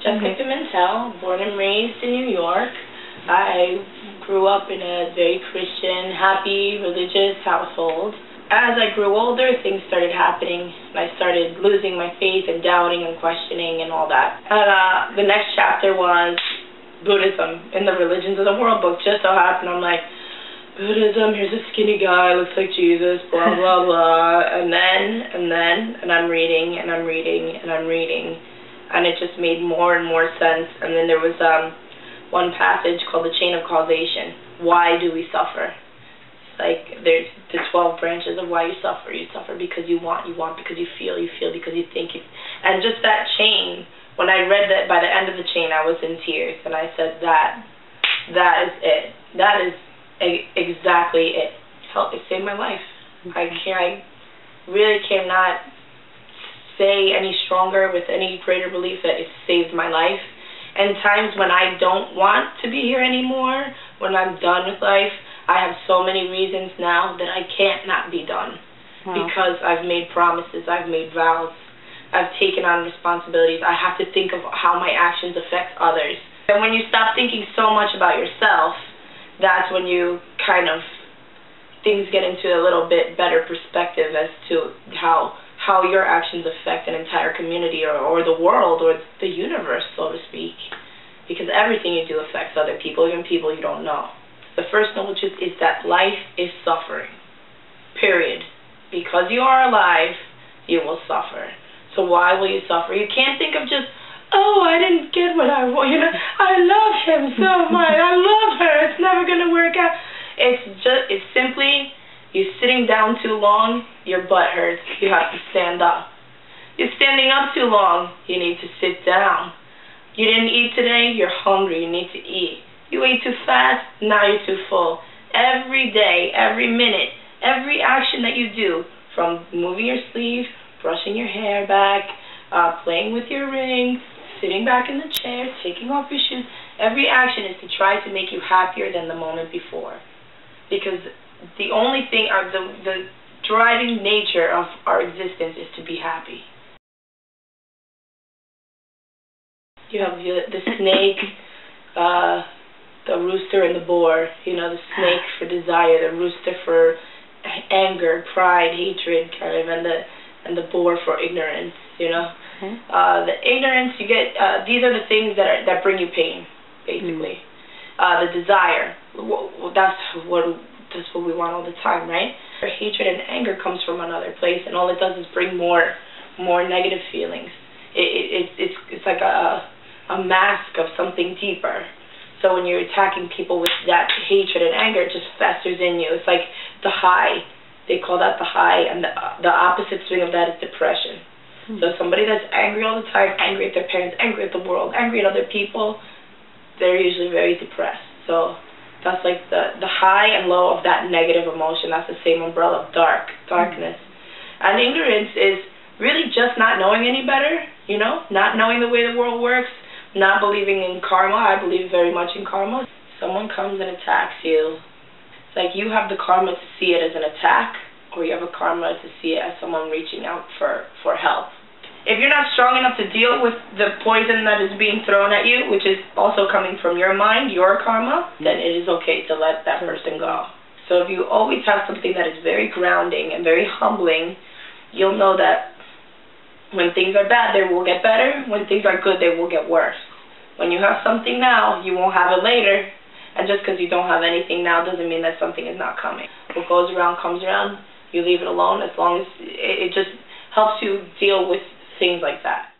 Jessica Pimental, born and raised in New York. I grew up in a very Christian, happy, religious household. As I grew older, things started happening, and I started losing my faith and doubting and questioning and all that. And the next chapter was Buddhism in the Religions of the World book. Just so happened, I'm like, Buddhism, here's a skinny guy, looks like Jesus, blah, blah, blah. And I'm reading, and I'm reading, and I'm reading. And it just made more and more sense. And then there was one passage called the chain of causation. Why do we suffer? It's like there's the 12 branches of why you suffer. You suffer because you want because you feel because you think. And just that chain, when I read that, by the end of the chain, I was in tears. And I said, that is it. That is exactly it. It saved my life. I really cannot say any stronger with any greater belief that it saved my life. And times when I don't want to be here anymore, when I'm done with life, I have so many reasons now that I can't not be done. Wow. Because I've made promises, I've made vows, I've taken on responsibilities. I have to think of how my actions affect others. And when you stop thinking so much about yourself, that's when you things get into a little bit better perspective as to how your actions affect an entire community or the world or the universe, so to speak. Because everything you do affects other people, even people you don't know. The first noble truth is that life is suffering. Period. Because you are alive, you will suffer. So why will you suffer? You can't think of just, oh, I didn't get what I want. I love him so much. I love her. It's never going to work out. It's simply, you're sitting down too long, your butt hurts, you have to stand up. You're standing up too long, you need to sit down. You didn't eat today, you're hungry, you need to eat. You ate too fast, now you're too full. Every day, every minute, every action that you do, from moving your sleeve, brushing your hair back, playing with your ring, sitting back in the chair, taking off your shoes, every action is to try to make you happier than the moment before. Because the only thing, the driving nature of our existence is to be happy. You have the snake, the rooster and the boar. The snake for desire, the rooster for anger, pride, hatred, and the boar for ignorance. The ignorance you get. These are the things that bring you pain, basically. The desire, that's what we want all the time, right? Hatred and anger comes from another place, and all it does is bring more negative feelings. It's like a mask of something deeper. So when you're attacking people with that hatred and anger, it just festers in you. It's like the high. They call that the high, and the opposite swing of that is depression. So somebody that's angry all the time, angry at their parents, angry at the world, angry at other people, they're usually very depressed. So that's like the high and low of that negative emotion. That's the same umbrella of darkness. And ignorance is really just not knowing any better, not knowing the way the world works, not believing in karma. I believe very much in karma. Someone comes and attacks you. It's like you have the karma to see it as an attack, or you have a karma to see it as someone reaching out for help. If you're not strong enough to deal with the poison that is being thrown at you, which is also coming from your mind, your karma, then it is okay to let that person go. So if you always have something that is very grounding and very humbling, you'll know that when things are bad, they will get better. When things are good, they will get worse. When you have something now, you won't have it later. And just because you don't have anything now doesn't mean that something is not coming. What goes around comes around. You leave it alone, as long as it just helps you deal with things like that.